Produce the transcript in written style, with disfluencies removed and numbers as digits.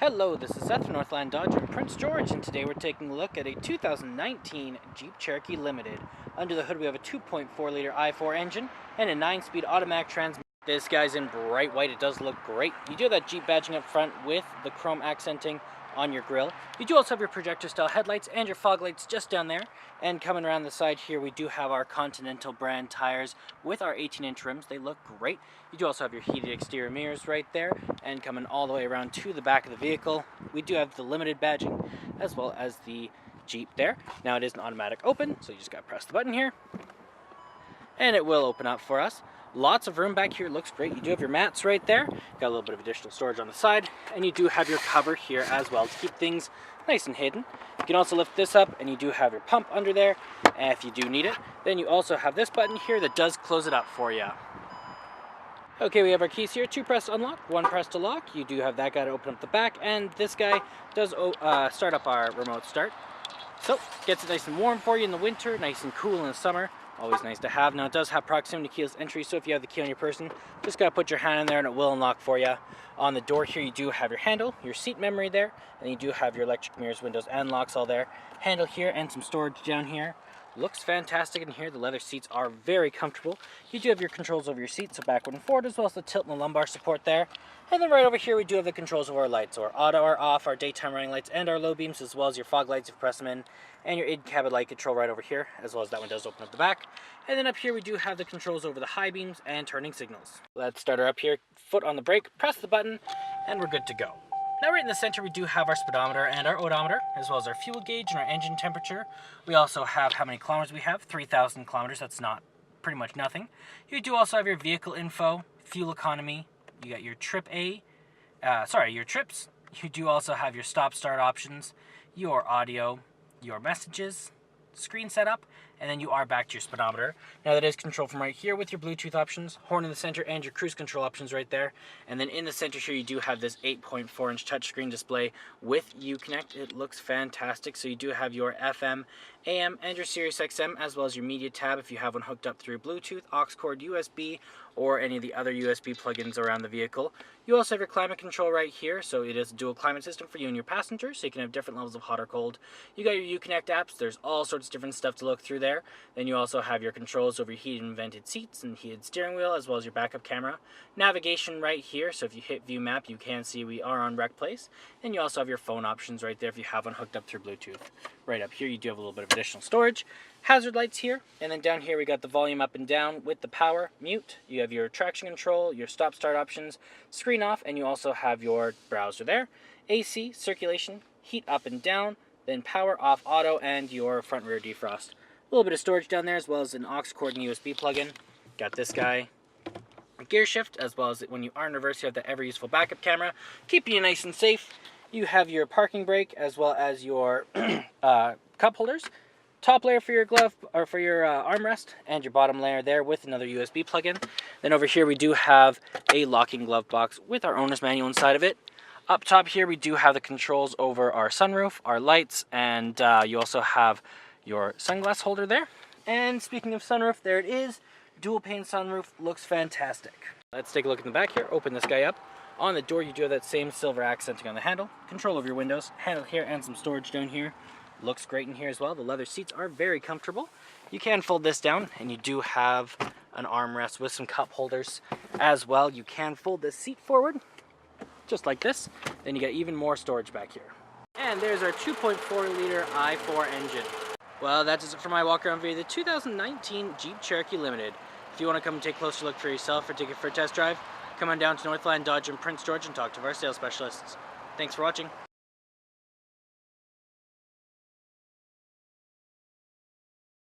Hello, this is Seth from Northland Dodge in Prince George, and today we're taking a look at a 2019 Jeep Cherokee Limited. Under the hood we have a 2.4-liter i4 engine and a 9-speed automatic transmission. This guy's in bright white. It does look great. You do have that Jeep badging up front with the chrome accenting on your grille. You do also have your projector style headlights and your fog lights just down there. And coming around the side here, we do have our Continental brand tires with our 18-inch rims. They look great. You do also have your heated exterior mirrors right there. And coming all the way around to the back of the vehicle, we do have the limited badging as well as the Jeep there. Now it is an automatic open, so you just gotta press the button here and it will open up for us. Lots of room back here, looks great. You do have your mats right there, got a little bit of additional storage on the side, and you do have your cover here as well to keep things nice and hidden. You can also lift this up and you do have your pump under there, and if you do need it, then you also have this button here that does close it up for you. Okay, we have our keys here, 2 press to unlock, 1 press to lock. You do have that guy to open up the back, and this guy does start up our remote start. So, gets it nice and warm for you in the winter, nice and cool in the summer. Always nice to have. Now it does have proximity keyless entry, so if you have the key on your person, just gotta put your hand in there and it will unlock for you. On the door here you do have your handle, your seat memory there, and you do have your electric mirrors, windows, and locks all there. Handle here and some storage down here. Looks fantastic in here. The leather seats are very comfortable. You do have your controls over your seats, so backward and forward, as well as the tilt and the lumbar support there. And then right over here we do have the controls over our lights, so our auto, our off, our daytime running lights, and our low beams, as well as your fog lights if you press them in, and your in-cabin light control right over here, as well as that one does open up the back. And then up here we do have the controls over the high beams and turning signals. Let's start her up here, foot on the brake, press the button, and we're good to go. Now right in the center we do have our speedometer and our odometer, as well as our fuel gauge and our engine temperature. We also have how many kilometers we have, 3,000 kilometers, that's not pretty much nothing. You do also have your vehicle info, fuel economy, you got your your trips. You do also have your stop start options, your audio, your messages, screen setup, and then you are back to your speedometer. Now that is controlled from right here with your Bluetooth options, horn in the center, and your cruise control options right there. And then in the center here you do have this 8.4-inch touchscreen display with Uconnect. It looks fantastic. So you do have your FM, AM, and your Sirius XM, as well as your media tab if you have one hooked up through Bluetooth, aux cord, USB, or any of the other USB plugins around the vehicle. You also have your climate control right here, so it is a dual climate system for you and your passengers, so you can have different levels of hot or cold. You got your Uconnect apps, there's all sorts of different stuff to look through there. Then you also have your controls over your heated and vented seats and heated steering wheel, as well as your backup camera. Navigation right here, so if you hit view map, you can see we are on Rec Place. And you also have your phone options right there if you have one hooked up through Bluetooth. Right up here you do have a little bit of additional storage. Hazard lights here, and then down here we got the volume up and down with the power, mute. You have your traction control, your stop start options, screen off, and you also have your browser there. AC, circulation, heat up and down, then power off auto, and your front rear defrost. A little bit of storage down there, as well as an aux cord and USB plug-in. Got this guy. Gear shift, as well as when you are in reverse, you have the ever useful backup camera, keeping you nice and safe. You have your parking brake, as well as your cup holders. Top layer for your glove, or for your armrest, and your bottom layer there with another USB plug-in. Then over here we do have a locking glove box with our owner's manual inside of it. Up top here we do have the controls over our sunroof, our lights, and you also have your sunglass holder there. And speaking of sunroof, there it is. Dual pane sunroof, looks fantastic. Let's take a look in the back here, open this guy up. On the door you do have that same silver accenting on the handle, control over your windows, handle here, and some storage down here. Looks great in here as well. The leather seats are very comfortable. You can fold this down, and you do have an armrest with some cup holders as well. You can fold this seat forward, just like this. Then you got even more storage back here. And there's our 2.4-liter i4 engine. Well, that does it for my walk-around video of the 2019 Jeep Cherokee Limited. If you want to come and take a closer look for yourself or take it for a test drive, come on down to Northland Dodge in Prince George and talk to our sales specialists. Thanks for watching.